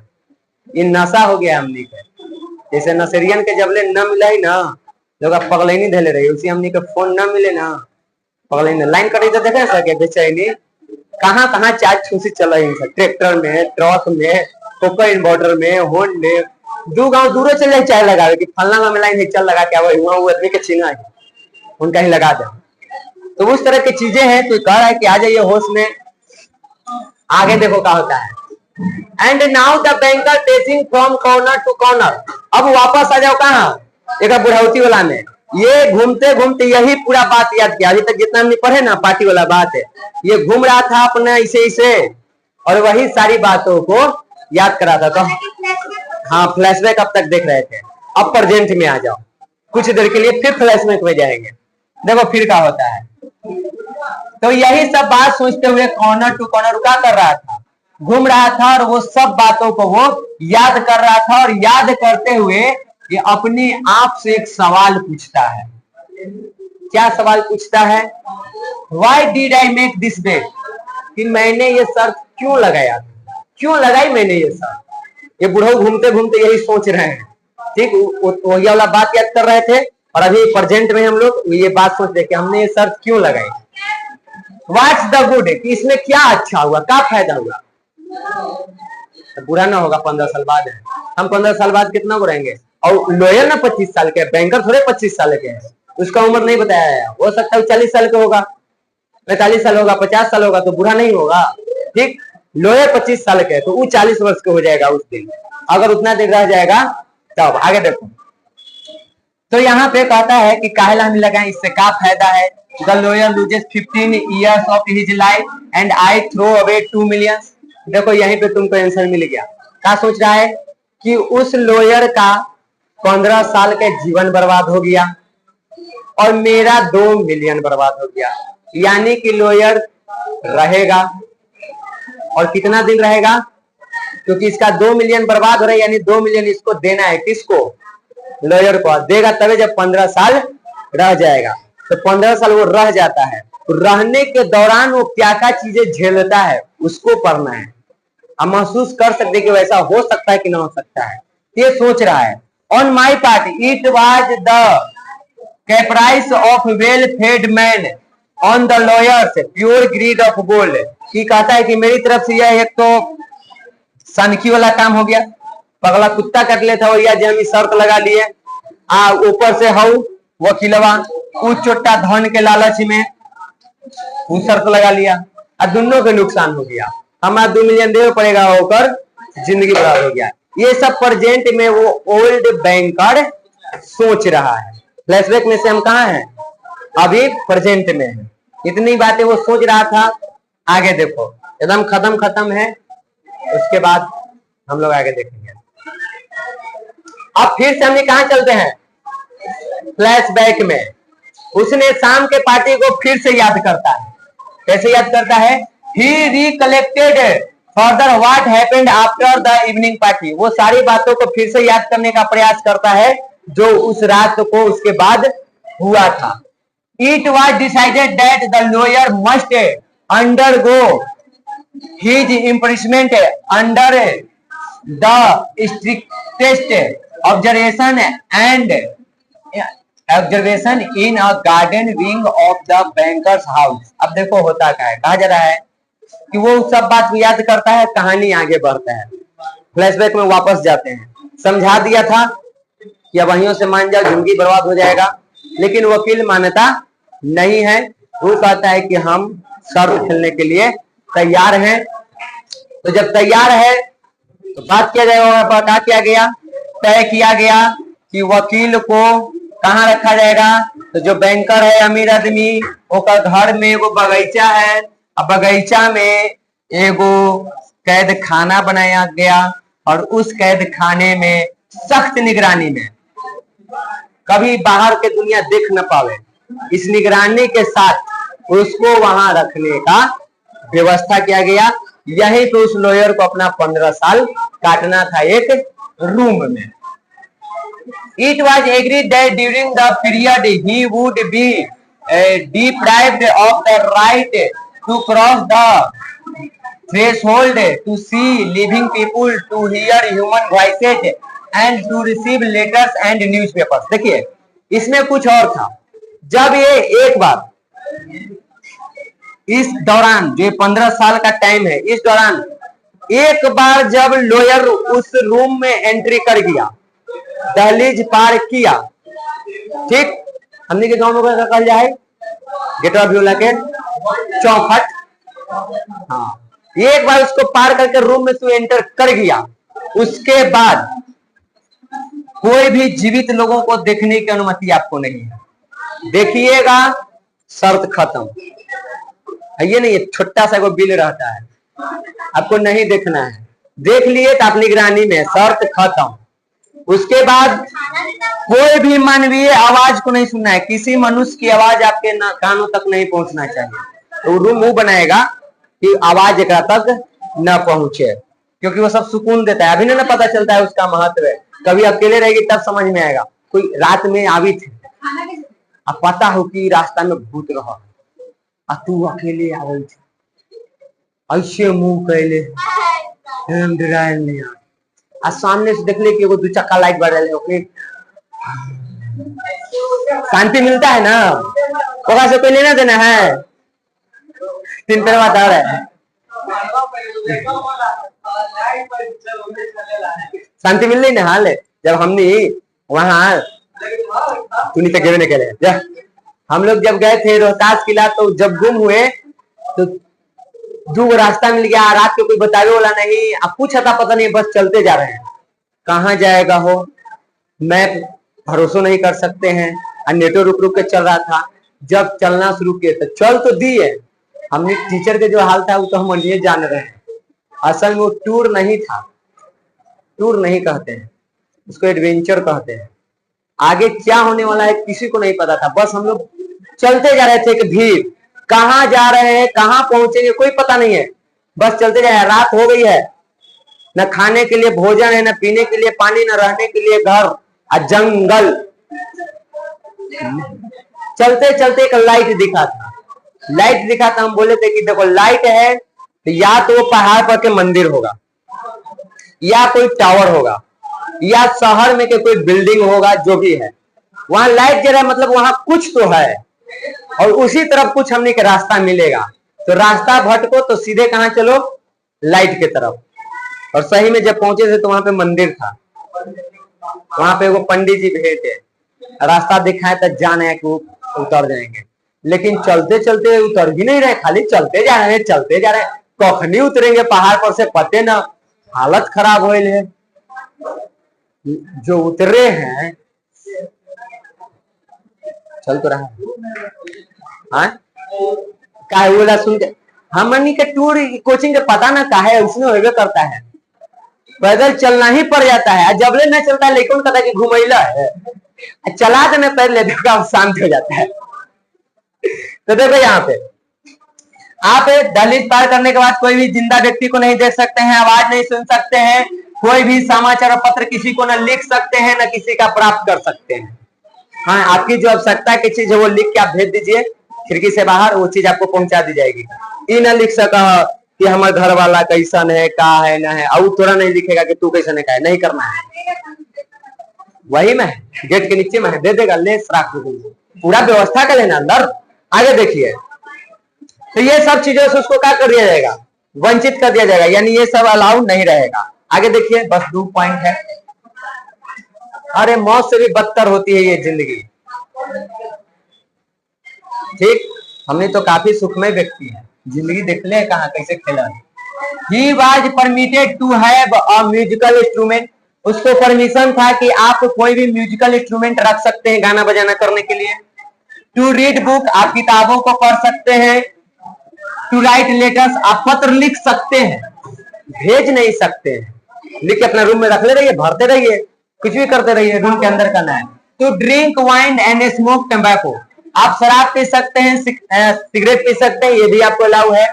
ये नशा हो गया हमने के, जैसे नशेरियन के जबले न मिला ही ना लोग पगल ही नहीं धैले रही, उसी हमने के फोन न मिले ना पगल ही लाइन कटी तो देखे सके बेचैनी कहाँ कहाँ चार्ज छूसी चल रही है, ट्रैक्टर में, ट्रक में, कोका इन्वर्टर में, होन में, 2 गांव दूर चल जाए चाय लगावे कि फलना में लाइन चल लगा क्या हुआ आदमी के छीना है उनका ही लगा दे। तो उस तरह की चीजें हैं, तो कह रहा है कि आ जाइए होश में। आगे देखो क्या होता है, and now the banker pacing from corner to corner. अब वापस आ जाओ कहाँ, एक बुढ़ौती वाला में। ये घूमते घूमते यही पूरा बात याद किया, अभी तक जितना हमने पढ़े ना पार्टी वाला बात है, ये घूम रहा था अपने इसे और वही सारी बातों को याद करा था। तो हाँ, फ्लैशबैक अब तक देख रहे थे, अब प्रेजेंट में आ जाओ, कुछ देर के लिए फिर फ्लैशबैक में जाएंगे। देखो फिर क्या होता है, तो यही सब बात सोचते हुए कॉर्नर टू कॉर्नर क्या कर रहा था, घूम रहा था और वो सब बातों को वो याद कर रहा था। और याद करते हुए ये अपने आप से एक सवाल पूछता है। क्या सवाल पूछता है, why did I make this bet, कि मैंने ये शर्त क्यों लगाया, क्यों लगाई मैंने ये शर्त। ये बुढ़ऊ घूमते घूमते यही सोच रहे हैं, ठीक, वही वाला बात याद कर रहे थे और अभी प्रेजेंट में हम लोग ये बात सोच रहे कि हमने ये शर्त क्यों लगाई। व्हाट्स द गुड, कि इसमें क्या अच्छा हुआ, क्या फायदा हुआ। तो बुरा ना होगा, 15 साल बाद है, हम 15 साल बाद कितना बुराएंगे। और लॉयर ना 25 साल के, बैंकर थोड़े 25 साल के हैं, उसका उम्र नहीं बताया है, हो सकता है 40 साल का होगा, 45 साल होगा, 50 साल होगा, तो बुरा नहीं होगा। ठीक, लॉयर 25 साल के, तो वो 40 वर्ष का हो जाएगा उस दिन, अगर उतना दिन रह जाएगा तब। आगे देखो, तो यहाँ पे कहता है कि काहेला हम लगाए, इससे क्या फायदा है। The lawyer loses 15 years of his life and I throw away 2 million। देखो यहीं पे तुमको आंसर मिल गया। क्या सोच रहा है कि उस लॉयर का 15 साल का जीवन बर्बाद हो गया और मेरा 2 मिलियन बर्बाद हो गया, यानी कि लॉयर रहेगा और कितना दिन रहेगा, क्योंकि इसका 2 मिलियन बर्बाद हो रहा है, यानी 2 मिलियन इसको देना है, किसको, लॉयर को देगा, तभी जब 15 साल रह जाएगा। तो 15 साल वो रह जाता है, तो रहने के दौरान वो क्या क्या चीजें झेलता है उसको पढ़ना है। हम महसूस कर सकते कि वैसा हो सकता है कि ना हो सकता है, ये सोच रहा है। On my part it was the caprice of well fed man on the lawyer's pure greed of gold. कि कहता है कि मेरी तरफ से यह एक तो सनकी वाला काम हो गया, पगला कुत्ता कट लेता हो या जमी शर्त लगा लिए आ ऊपर से हऊ वकीलवा ऊ चोट्टा धन के लालच में ऊ शर्त लगा लिया और दोनों के नुकसान हो गया। हमारा 2 मिलियन देवे पड़ेगा होकर जिंदगी बर्बाद हो गया। ये सब प्रेजेंट में वो ओल्ड बैंकर सोच रहा है। फ्लैशबैक में से हम कहाँ हैं? अभी प्रेजेंट में है। इतनी बातें वो सोच रहा था। आगे देखो एकदम खत्म है, उसके बाद हम लोग आगे देखेंगे। अब फिर से हमने कहा चलते हैं फ्लैशबैक में। उसने शाम के पार्टी को फिर से याद करता है। कैसे याद करता है? He recollected further what happened after the evening party। वो सारी बातों को फिर से याद करने का प्रयास करता है जो उस रात को उसके बाद हुआ था। It was decided that the lawyer must undergo his imprisonment under the strictest observation in a garden wing of the banker's house। अब देखो होता क्या है, कहा जा रहा है कि वो सब बात को याद करता है, कहानी आगे बढ़ता है। फ्लैशबैक में वापस जाते हैं। समझा दिया था कि अब वहीं से मान जाओ जिंदगी बर्बाद हो जाएगा, लेकिन वकील मानता नहीं है। वो कहता है कि हम शर्त खेलने के लिए तैयार हैं। तो जब तैयार है तो बात किया जाएगा। क्या किया गया? तय किया गया कि वकील को कहाँ रखा जाएगा। तो जो बैंकर है अमीर आदमी, उसका घर में एगो बगीचा है। अब बगीचा में एगो कैद खाना बनाया गया और उस कैद खाने में सख्त निगरानी में कभी बाहर के दुनिया देख न पावे, इस निगरानी के साथ उसको वहां रखने का व्यवस्था किया गया। यहीं पे उस लॉयर को अपना 15 साल काटना था एक रूम में। It was agreed that during the period he would be deprived of the right to cross the threshold to see living people, to hear human voices and to receive letters and newspapers। देखिए इसमें कुछ और था। जब ये एक बार इस दौरान जो 15 साल का टाइम है, इस दौरान एक बार जब लॉयर उस रूम में एंट्री कर गया, दहलीज पार किया, ठीक, हमने के गांव में कहा जाए गेट ऑफ व्यूला के चौखट। हाँ, एक बार उसको पार करके रूम में तू एंटर कर गया, उसके बाद कोई भी जीवित लोगों को देखने की अनुमति आपको नहीं है। देखिएगा शर्त खत्म। ये नहीं, छोटा सा कोई बिल रहता है, आपको नहीं देखना है। देख लिए तो आप निगरानी में, शर्त खत्म। उसके बाद कोई भी मानवीय आवाज को नहीं सुनना है। किसी मनुष्य की आवाज आपके कानों तक नहीं पहुंचना चाहिए। तो रूम वो बनाएगा कि आवाज एक तक न पहुंचे, क्योंकि वो सब सुकून देता है। अभी नहीं ना पता चलता है उसका महत्व है। कभी अकेले रहेगी तब समझ में आएगा। कोई रात में आवी थे, अब पता हो कि रास्ता में भूत रहा, तू अकेले आवे थे, ऐसे मुंह कैले आ सामने से देखले कि एगो 2 चक्का लाइट बढ़ रहे, ओके शांति मिलता है ना। ओकरा से कोई लेना देना है? 3 तरह बता रहा है, शांति मिल रही ना। हाल जब हमने वहां तू नहीं तक निकले, हम लोग जब गए थे रोहतास किला, तो जब गुम हुए तो 2 रास्ता मिल गया। रात को कोई बतावे वाला नहीं, अब कुछ अता पता नहीं, बस चलते जा रहे हैं। कहाँ जाएगा हो, मैप भरोसा नहीं कर सकते हैं। और नेटो रुक रुक के चल रहा था। जब चलना शुरू किए तो चल तो दिए, हमने टीचर के जो हाल था वो तो हम ये जान रहे हैं। असल में वो टूर नहीं था, टूर नहीं कहते हैं उसको, एडवेंचर कहते हैं। आगे क्या होने वाला है किसी को नहीं पता था। बस हम लोग चलते जा रहे थे कि भीड़, कहाँ जा रहे हैं, कहाँ पहुंचेंगे कोई पता नहीं है, बस चलते जा रहे हैं। रात हो गई है, न खाने के लिए भोजन है, न पीने के लिए पानी, न रहने के लिए घर, और जंगल। चलते चलते एक लाइट दिखा था, लाइट दिखा था। हम बोले थे कि देखो लाइट है तो या तो वो पहाड़ पर के मंदिर होगा, या कोई टावर होगा, या शहर में के कोई बिल्डिंग होगा, जो भी है वहां लाइट जल रहा है मतलब वहां कुछ तो है, और उसी तरफ कुछ हमने के रास्ता मिलेगा। तो रास्ता भटको तो सीधे कहां चलो, लाइट के तरफ। और सही में जब पहुंचे थे तो वहां पे मंदिर था, वहां पे वो पंडित जी भेजे, रास्ता दिखाए तो जाने है कि उतर जाएंगे, लेकिन चलते चलते उतर भी नहीं रहे, खाली चलते जा रहे हैं चलते जा रहे हैं। कखनी उतरेंगे पहाड़ पर से पते ना, हालत खराब हो ले। जो उतरे हैं चल तो रहा है का बोला सुन के हमनी के टूर कोचिंग के पता ना का है, उसमें होबे करता है, पैदल चलना ही पड़ जाता है। जबले नहीं चलता है लेकिन कहता है कि घुमैला है, चला देने पहले देखो शांत हो जाता है। तो देखो यहाँ पे आप दहलीज पार करने के बाद कोई भी जिंदा व्यक्ति को नहीं देख सकते हैं, आवाज नहीं सुन सकते हैं, कोई भी समाचार पत्र किसी को न लिख सकते हैं, न किसी का प्राप्त कर सकते हैं। हाँ, आपकी जो आवश्यकता की चीज है वो लिख के आप भेज दीजिए खिड़की से बाहर, वो चीज आपको पहुंचा दी जाएगी। ये न लिख सका कि हमारे घर वाला कैसन है, का है ना है, और थोड़ा नहीं लिखेगा कि तू कैसन है, का है, नहीं करना है। वही में गेट के नीचे में दे देगा, ले राख पूरा व्यवस्था कर लेना अंदर। आगे देखिए, तो ये सब चीजों से उसको क्या कर दिया जाएगा, वंचित कर दिया जाएगा, यानी ये सब अलाउ नहीं रहेगा। आगे देखिए, बस 2 पॉइंट है। अरे मौत से भी बदतर होती है ये जिंदगी। ठीक, हमने तो काफी सुखमय व्यक्ति है, जिंदगी देख ले कहाँ कैसे खेला। He was permitted to have a musical instrument, उसको परमिशन था कि आप कोई भी म्यूजिकल इंस्ट्रूमेंट रख सकते हैं गाना बजाना करने के लिए। टू रीड बुक, आप किताबों को पढ़ सकते हैं। टू राइट लेटर्स, आप पत्र लिख सकते हैं, भेज नहीं सकते हैं, लिख के अपना रूम में रख ले रहिए, भरते रहिए, कुछ भी करते रहिए, रूम के अंदर करना है। To drink wine and smoke tobacco, आप शराब पी सकते हैं, सिगरेट पी सकते हैं, ये भी आपको अलाउ है।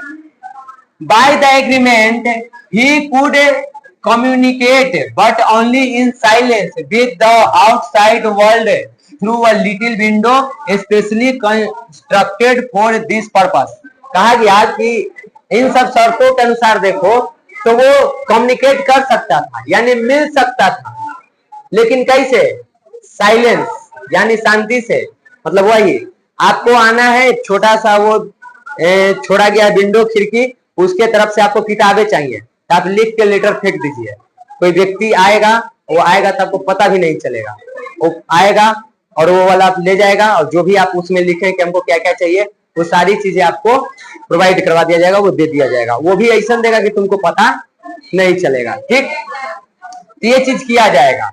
By the agreement he could communicate but only in silence with the outside world through a little window specially constructed for this purpose। कहा गया कि इन सब शर्तों के अनुसार देखो तो वो कम्युनिकेट कर सकता था, यानी मिल सकता था, लेकिन कैसे, साइलेंस यानी शांति से। मतलब वही आपको आना है, छोटा सा वो छोड़ा गया विंडो खिड़की, उसके तरफ से आपको किताबें चाहिए, आप लिख के लेटर फेंक दीजिए। कोई व्यक्ति आएगा, वो आएगा तो आपको पता भी नहीं चलेगा, वो आएगा और वो वाला ले जाएगा, और जो भी आप उसमें लिखें कि हमको क्या क्या चाहिए, वो सारी चीजें आपको प्रोवाइड करवा दिया जाएगा, वो दे दिया जाएगा। वो भी ऐसा देगा कि तुमको पता नहीं चलेगा। ठीक, तो ये चीज किया जाएगा।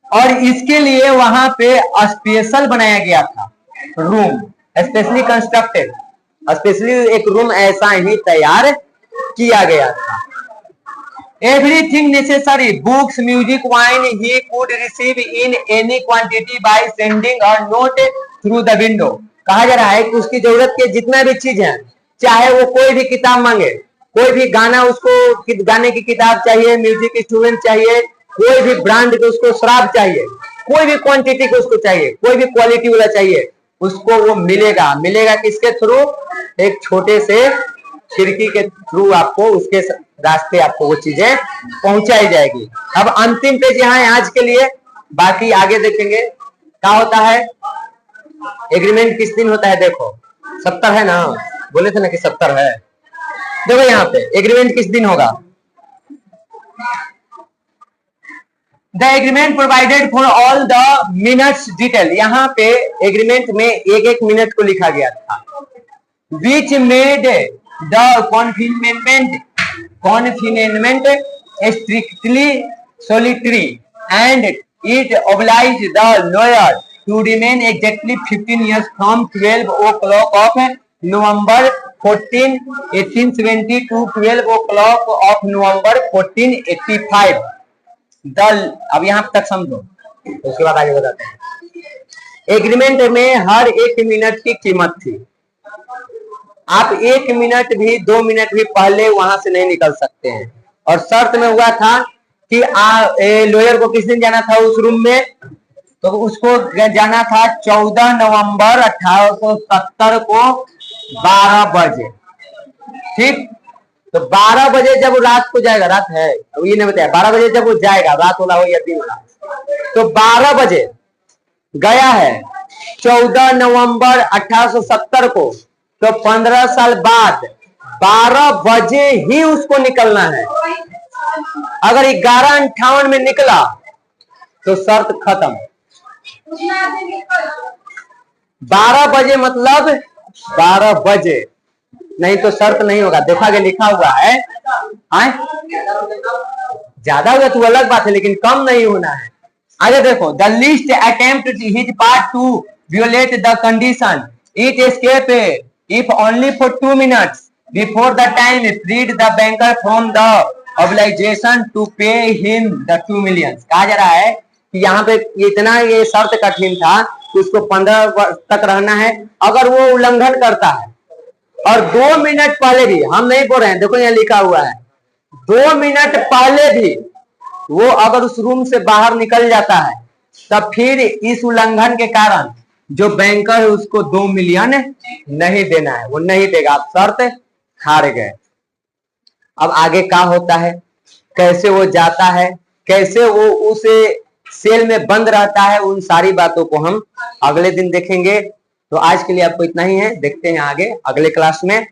और इसके लिए वहां पे स्पेशल बनाया गया था रूम, स्पेशली कंस्ट्रक्टेड, स्पेशली एक रूम ऐसा ही तैयार किया गया था। Everything necessary, books, music, wine, he could receive in any quantity by sending a note through the window। कहा जा रहा है कि उसकी जरूरत के जितना भी चीज है, चाहे वो कोई भी किताब मांगे, कोई भी गाना, उसको गाने की किताब चाहिए, म्यूजिक इंस्ट्रूमेंट चाहिए, कोई भी ब्रांड के उसको शराब चाहिए, कोई भी क्वांटिटी को उसको चाहिए, कोई भी क्वालिटी वाला चाहिए, उसको वो मिलेगा। मिलेगा किसके थ्रू, एक छोटे से खिड़की के थ्रू आपको उसके रास्ते आपको वो चीजें पहुंचाई जाएगी। अब अंतिम पेज यहाँ है आज के लिए, बाकी आगे देखेंगे क्या होता है। एग्रीमेंट किस दिन होता है, देखो 70 है ना, बोले थे ना कि 70 है। देखो यहाँ पे एग्रीमेंट किस दिन होगा। The agreement provided for all the minutes detail, यहाँ पे एग्रीमेंट में एक एक मिनट को लिखा गया था। Which made the confinement strictly solitary and it obliged the lawyer to remain exactly 15 years from 12 o'clock of November 14, 1870 to 12 o'clock of November 1485। अब यहाँ तक समझो, उसके बाद आगे बताते हैं। एग्रीमेंट में हर एक मिनट की कीमत थी। आप 1 मिनट भी 2 मिनट भी पहले वहां से नहीं निकल सकते हैं। और शर्त में हुआ था कि लॉयर को किस दिन जाना था उस रूम में, तो उसको जाना था 14 नवंबर 1870 को 12 बजे। ठीक, तो 12 बजे जब वो रात को जाएगा, रात है तो ये नहीं बताया, 12 बजे जब वो जाएगा, रात वाला हो या दिन वाला, तो 12 बजे गया है 14 नवंबर 1870 को, तो 15 साल बाद 12 बजे ही उसको निकलना है। अगर 11:58 में निकला तो शर्त खत्म। 12 बजे मतलब 12 बजे, नहीं तो शर्त नहीं होगा। देखा गया लिखा हुआ है, ज्यादा हुआ तो अलग बात है, लेकिन कम नहीं होना है। आगे देखो, the list attempt his part two violate the condition, it escaped if only for 2 minutes before the time freed the banker from the obligation to pay him the 2 million। कहा जा रहा है कि यहाँ पे इतना ये शर्त कठिन था कि उसको 15 तक रहना है। अगर वो उल्लंघन करता है और 2 मिनट पहले भी, हम नहीं बोल रहे हैं, देखो यहाँ लिखा हुआ है 2 मिनट पहले भी वो अगर उस रूम से बाहर निकल जाता है, तब फिर इस उल्लंघन के कारण जो बैंकर है उसको 2 मिलियन नहीं देना है, वो नहीं देगा। आप शर्त हार गए। अब आगे क्या होता है, कैसे वो जाता है, कैसे वो उस सेल में बंद रहता है, उन सारी बातों को हम अगले दिन देखेंगे। तो आज के लिए आपको इतना ही है, देखते हैं आगे अगले क्लास में।